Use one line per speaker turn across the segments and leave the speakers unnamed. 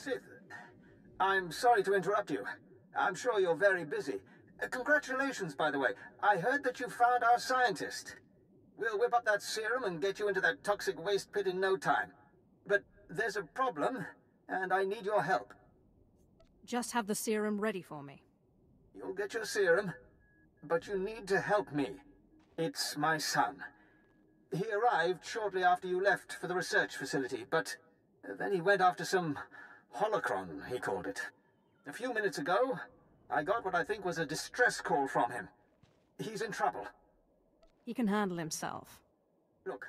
Sith, I'm sorry to interrupt you. I'm sure you're very busy. Congratulations, by the way. I heard that you found our scientist. We'll whip up that serum and get you into that toxic waste pit in no time. But there's a problem, and I need your help.
Just have the serum ready for me.
You'll get your serum, but you need to help me. It's my son. He arrived shortly after you left for the research facility, but then he went after some holocron, he called it. A few minutes ago, I got what I think was a distress call from him. He's in trouble.
He can handle himself.
Look,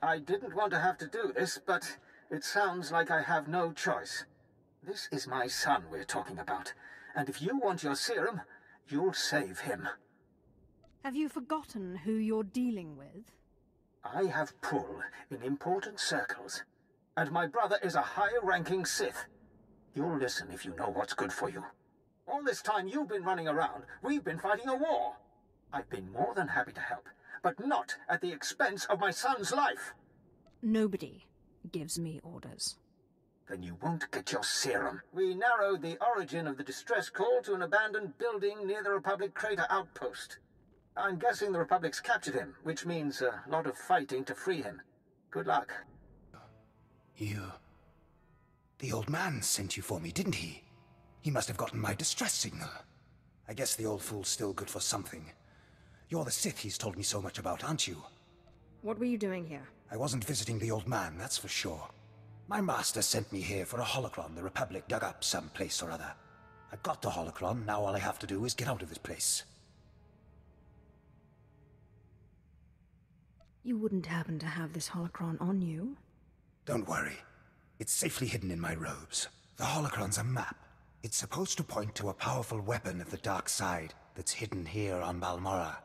I didn't want to have to do this, but it sounds like I have no choice. This is my son we're talking about, and if you want your serum, you'll save him.
Have you forgotten who you're dealing with?
I have pull in important circles, and my brother is a higher-ranking Sith. You'll listen if you know what's good for you. All this time you've been running around, we've been fighting a war. I've been more than happy to help, but not at the expense of my son's life.
Nobody gives me orders.
Then you won't get your serum. We narrowed the origin of the distress call to an abandoned building near the Republic crater outpost. I'm guessing the Republic's captured him, which means a lot of fighting to free him. Good luck.
The old man sent you for me, didn't he? He must have gotten my distress signal. I guess the old fool's still good for something. You're the Sith he's told me so much about, aren't you?
What were you doing here?
I wasn't visiting the old man, that's for sure. My master sent me here for a holocron the Republic dug up someplace or other. I got the holocron, now all I have to do is get out of this place.
You wouldn't happen to have this holocron on you?
Don't worry. It's safely hidden in my robes. The holocron's a map. It's supposed to point to a powerful weapon of the dark side that's hidden here on Balmorra.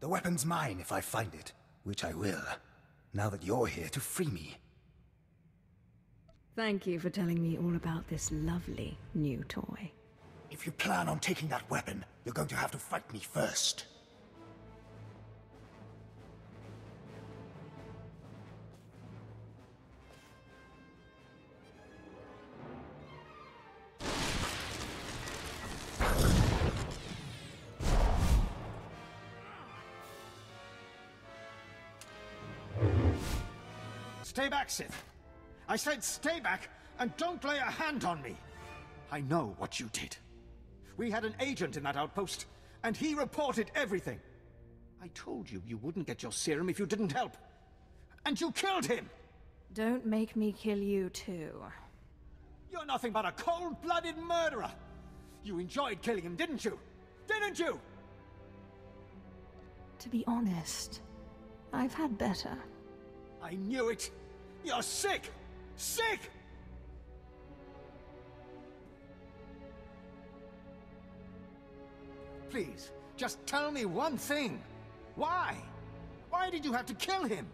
The weapon's mine if I find it, which I will, now that you're here to free me.
Thank you for telling me all about this lovely new toy.
If you plan on taking that weapon, you're going to have to fight me first.
Stay back, Sith. I said stay back, and don't lay a hand on me. I know what you did. We had an agent in that outpost, and he reported everything. I told you you wouldn't get your serum if you didn't help. And you killed him!
Don't make me kill you too.
You're nothing but a cold-blooded murderer! You enjoyed killing him, didn't you? Didn't you?
To be honest, I've had better.
I knew it! You're sick! Sick! Please, just tell me one thing. Why? Why did you have to kill him?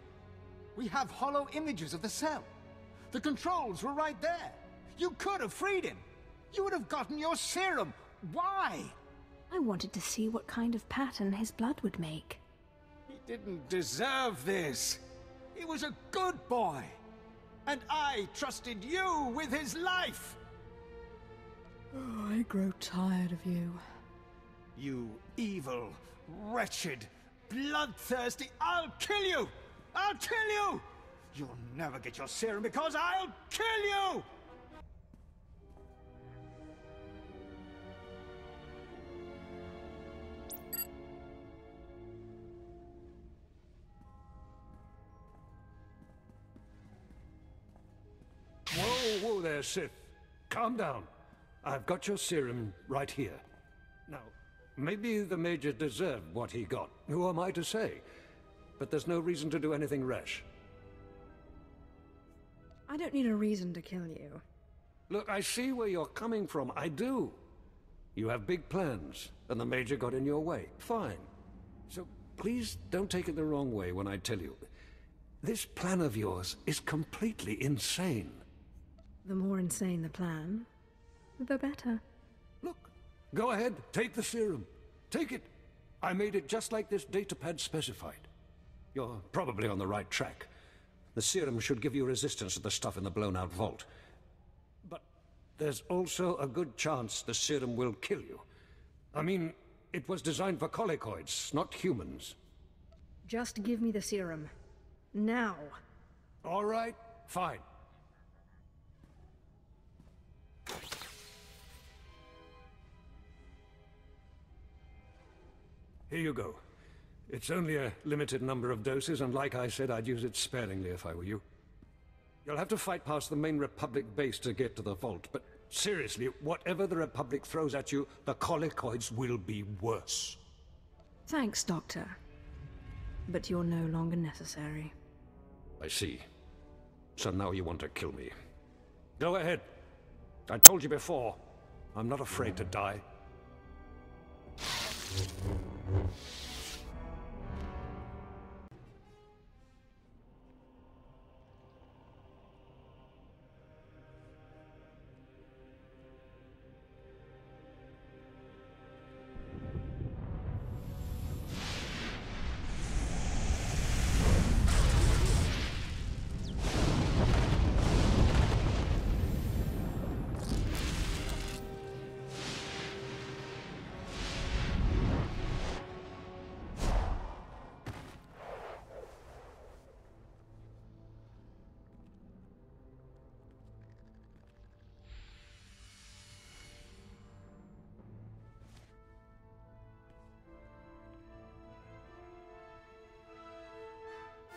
We have hollow images of the cell. The controls were right there. You could have freed him. You would have gotten your serum. Why?
I wanted to see what kind of pattern his blood would make.
He didn't deserve this. He was a good boy. And I trusted you with his life!
Oh, I grow tired of you.
You evil, wretched, bloodthirsty... I'll kill you! I'll kill you! You'll never get your serum because I'll kill you!
Whoa there, Sith. Calm down. I've got your serum right here. Now, maybe the Major deserved what he got. Who am I to say? But there's no reason to do anything rash.
I don't need a reason to kill you.
Look, I see where you're coming from. I do. You have big plans, and the Major got in your way. Fine. So please don't take it the wrong way when I tell you. This plan of yours is completely insane.
The more insane the plan, the better.
Look, go ahead, take the serum. Take it. I made it just like this datapad specified. You're probably on the right track. The serum should give you resistance to the stuff in the blown-out vault. But there's also a good chance the serum will kill you. I mean, it was designed for colicoids, not humans.
Just give me the serum. Now.
All right, fine. Here you go. It's only a limited number of doses, and like I said, I'd use it sparingly if I were you. You'll have to fight past the main Republic base to get to the vault, but seriously, whatever the Republic throws at you, the colicoids will be worse.
Thanks, Doctor. But you're no longer necessary.
I see. So now you want to kill me. Go ahead. I told you before, I'm not afraid to die.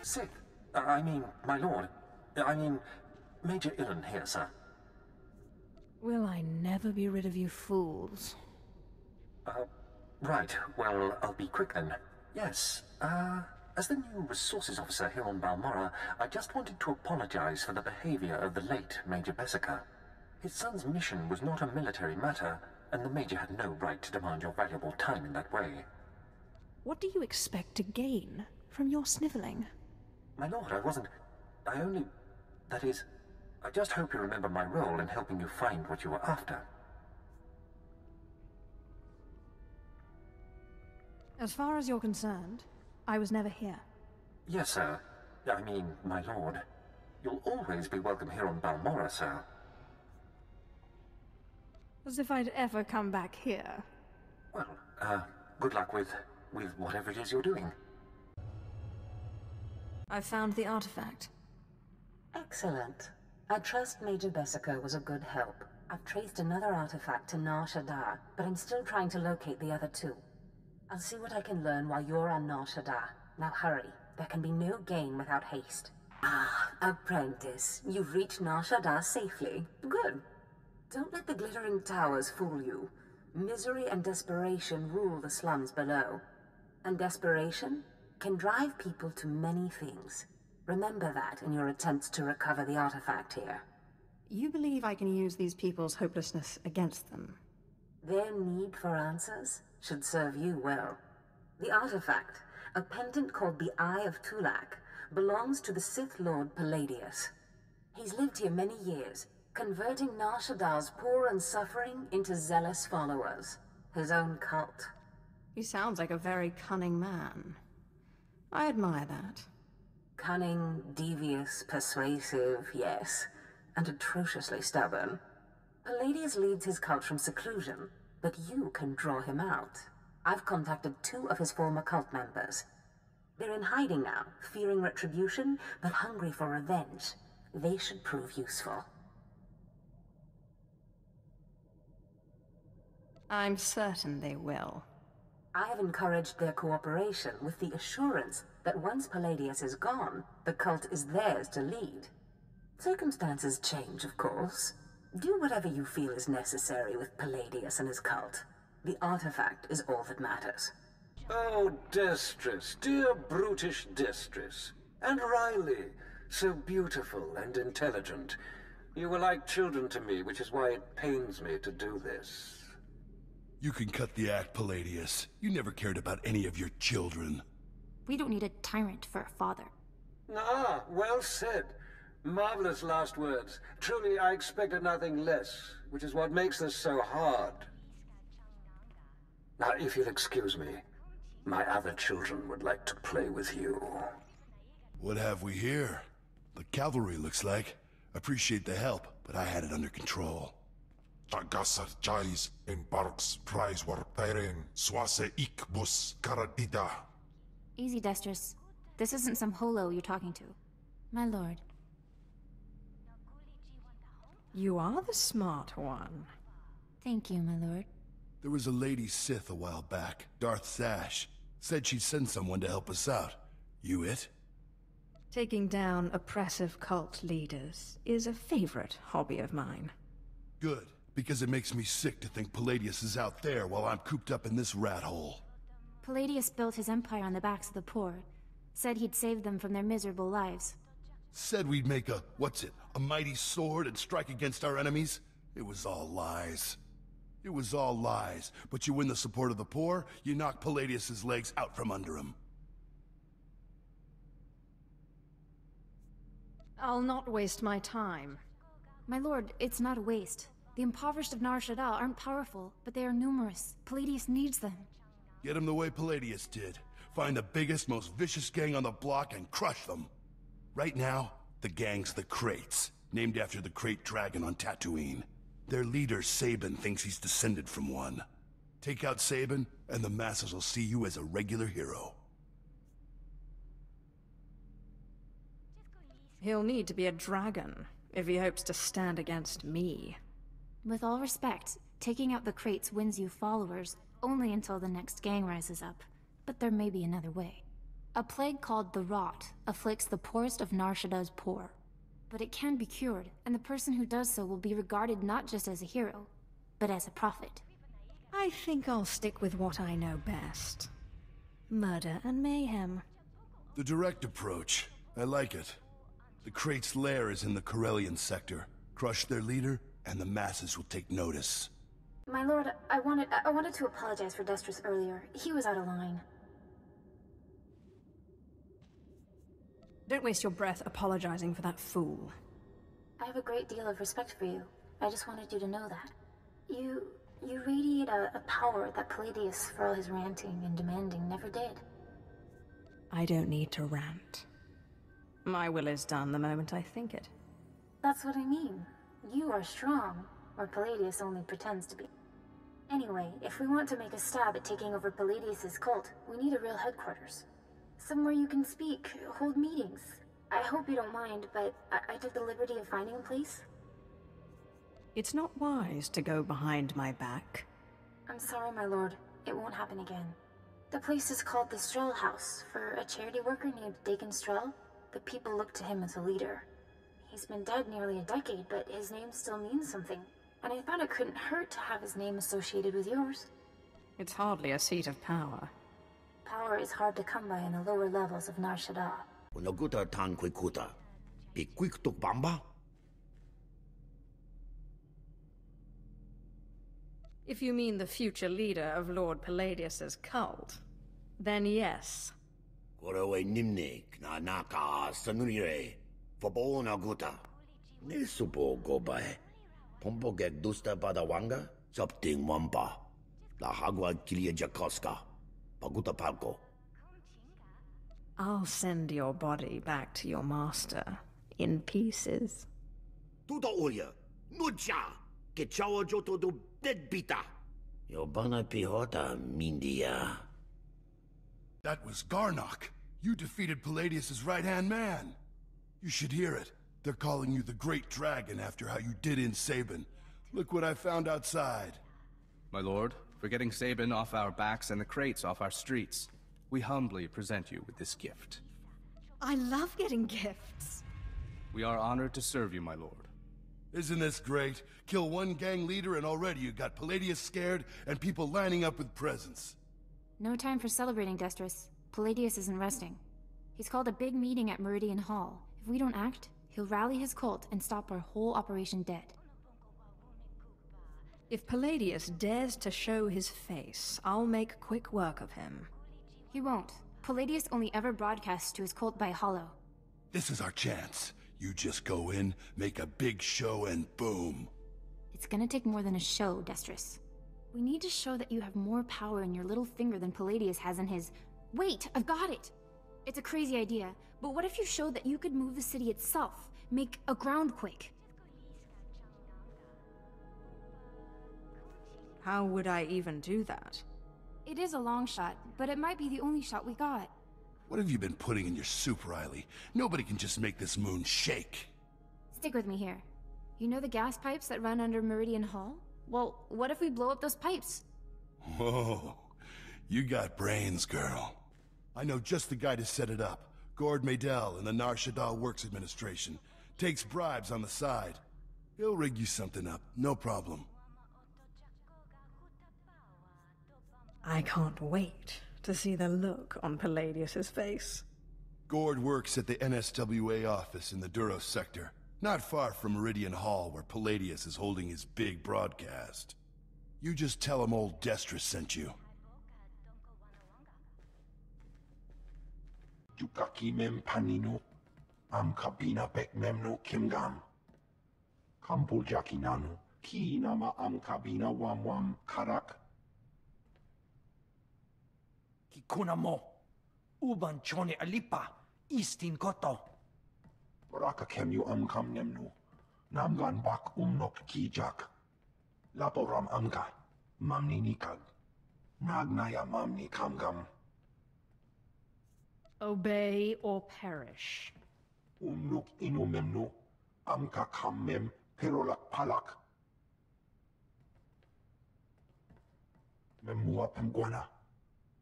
Sith, my lord. Major Illen here, sir.
Will I never be rid of you fools?
Right. Well, I'll be quick then. Yes, as the new resources officer here on Balmorra, I just wanted to apologize for the behavior of the late Major Bessica. His son's mission was not a military matter, and the Major had no right to demand your valuable time in that way.
What do you expect to gain from your sniveling?
My lord, I just hope you remember my role in helping you find what you were after.
As far as you're concerned, I was never here.
Yes, sir. My lord. You'll always be welcome here on Balmorra, sir.
As if I'd ever come back here.
Well, good luck with whatever it is you're doing.
I found the artifact.
Excellent. I trust Major Bessica was a good help. I've traced another artifact to Nar Shaddaa, but I'm still trying to locate the other two. I'll see what I can learn while you're on Nar Shaddaa. Now hurry. There can be no gain without haste. Ah, apprentice. You've reached Nar Shaddaa safely. Good. Don't let the glittering towers fool you. Misery and desperation rule the slums below. And desperation can drive people to many things. Remember that in your attempts to recover the artifact here.
You believe I can use these people's hopelessness against them?
Their need for answers should serve you well. The artifact, a pendant called the Eye of Tulak, belongs to the Sith Lord Palladius. He's lived here many years, converting Nar Shaddaa's poor and suffering into zealous followers. His own cult.
He sounds like a very cunning man. I admire that.
Cunning, devious, persuasive, yes, and atrociously stubborn. Palladius leads his cult from seclusion, but you can draw him out. I've contacted 2 of his former cult members. They're in hiding now, fearing retribution, but hungry for revenge. They should prove useful.
I'm certain they will.
I have encouraged their cooperation with the assurance that once Palladius is gone, the cult is theirs to lead. Circumstances change, of course. Do whatever you feel is necessary with Palladius and his cult. The artifact is all that matters.
Oh, Destress, dear brutish Destress. And Riley, so beautiful and intelligent. You were like children to me, which is why it pains me to do this.
You can cut the act, Palladius. You never cared about any of your children.
We don't need a tyrant for a father.
Ah, well said. Marvelous last words. Truly, I expected nothing less, which is what makes this so hard. Now, if you'll excuse me, my other children would like to play with you.
What have we here? The cavalry, looks like. Appreciate the help, but I had it under control.
Tagasar Jais embarks prize war pairing swase ikbus karadida.
Easy, Destrus. This isn't some holo you're talking to. My lord.
You are the smart one.
Thank you, my lord.
There was a lady Sith a while back, Darth Sash. Said she'd send someone to help us out. You it?
Taking down oppressive cult leaders is a favorite hobby of mine.
Good, because it makes me sick to think Palladius is out there while I'm cooped up in this rat hole.
Palladius built his empire on the backs of the poor. Said he'd save them from their miserable lives.
Said we'd make a mighty sword and strike against our enemies? It was all lies. It was all lies, but you win the support of the poor, you knock Palladius's legs out from under him.
I'll not waste my time.
My lord, it's not a waste. The impoverished of Nar Shaddaa aren't powerful, but they are numerous. Palladius needs them.
Get them the way Palladius did. Find the biggest, most vicious gang on the block and crush them. Right now, the gang's the Kraits, named after the Krayt dragon on Tatooine. Their leader, Sabin, thinks he's descended from one. Take out Sabin, and the masses will see you as a regular hero.
He'll need to be a dragon if he hopes to stand against me.
With all respect, taking out the Kraits wins you followers only until the next gang rises up. But there may be another way. A plague called the Rot afflicts the poorest of Nar Shaddaa's poor. But it can be cured, and the person who does so will be regarded not just as a hero, but as a prophet.
I think I'll stick with what I know best. Murder and mayhem.
The direct approach. I like it. The Krait's lair is in the Corellian sector. Crush their leader, and the masses will take notice.
My lord, I wanted to apologize for Destrus earlier. He was out of line.
Don't waste your breath apologizing for that fool.
I have a great deal of respect for you. I just wanted you to know that. You radiate a power that Palladius, for all his ranting and demanding, never did.
I don't need to rant. My will is done the moment I think it.
That's what I mean. You are strong, or Palladius only pretends to be. Anyway, if we want to make a stab at taking over Palladius's cult, we need a real headquarters. Somewhere you can speak, hold meetings. I hope you don't mind, but I took the liberty of finding a place.
It's not wise to go behind my back.
I'm sorry, my lord. It won't happen again. The place is called the Strel House, for a charity worker named Dakin Strel. The people look to him as a leader. He's been dead nearly a decade, but his name still means something. And I thought it couldn't hurt to have his name associated with yours.
It's hardly a seat of power.
Power is hard to come by in the lower levels of Nar Shaddaa.
If you mean the future leader of Lord Palladius's cult, then yes. I'll send your body back to your master in pieces.
That was Garnock. You defeated Palladius's right-hand man. You should hear it. They're calling you the Great Dragon after how you did in Sabin. Look what I found outside.
My lord, for getting Sabin off our backs and the Kraits off our streets, we humbly present you with this gift.
I love getting gifts.
We are honored to serve you, my lord.
Isn't this great? Kill one gang leader and already you got Palladius scared and people lining up with presents.
No time for celebrating, Destrus. Palladius isn't resting. He's called a big meeting at Meridian Hall. If we don't act, he'll rally his cult and stop our whole operation dead.
If Palladius dares to show his face, I'll make quick work of him.
He won't. Palladius only ever broadcasts to his cult by hollow.
This is our chance. You just go in, make a big show, and boom.
It's gonna take more than a show, Destrus. We need to show that you have more power in your little finger than Palladius has in his... Wait, I've got it! It's a crazy idea, but what if you showed that you could move the city itself? Make a groundquake?
How would I even do that?
It is a long shot, but it might be the only shot we got.
What have you been putting in your soup, Riley? Nobody can just make this moon shake.
Stick with me here. You know the gas pipes that run under Meridian Hall? Well, what if we blow up those pipes?
Whoa, you got brains, girl. I know just the guy to set it up. Gord Maydell in the Nar Shaddaa Works Administration. Takes bribes on the side. He'll rig you something up, no problem.
I can't wait to see the look on Palladius's face.
Gord works at the NSWA office in the Duros sector, not far from Meridian Hall where Palladius is holding his big broadcast. You just tell him old Destra sent you.
Yukaki mem panino, am kabina bek memno kimgam. Kampul jakinanu, ki nama am kabina wam karak.
Kikuna mo, uban chone alipa, istin koto.
Baraka kemyu am kam nemnu, namgan bak umnok kijak. Laporam amga, mamni nikag. Nagnaya mamni kamgam.
Obey or perish.
Umnuk inu memnu, amka kam mem perolak palak. Memua pemguana,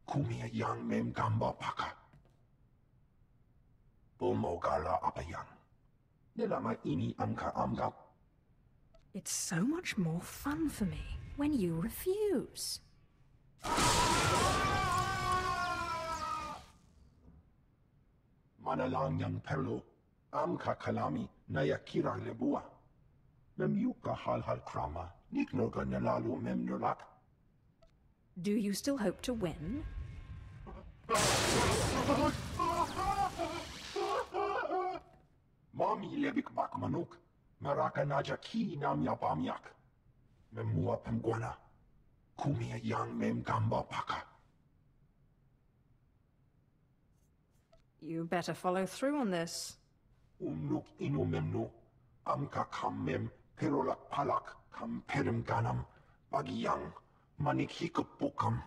kumia yang mem gamba paka. Bulmogala apayang. Nilama ini amka amga.
It's so much more fun for me when you refuse.
Manalang yang perlo, amka kalami nayakira lebua. Memyuka hal krama, niknoga nalalu memnolak.
Do you still hope to win?
Mami lebik bak manuk, maraka naja ki nam yapamyak. Memua pemguana, kumia yang mem gamba paka.
You better follow through on this.
Umnuk inu memnu, amka kam mem perolak palak kam perem ganam, bagiyang manik hikupukam.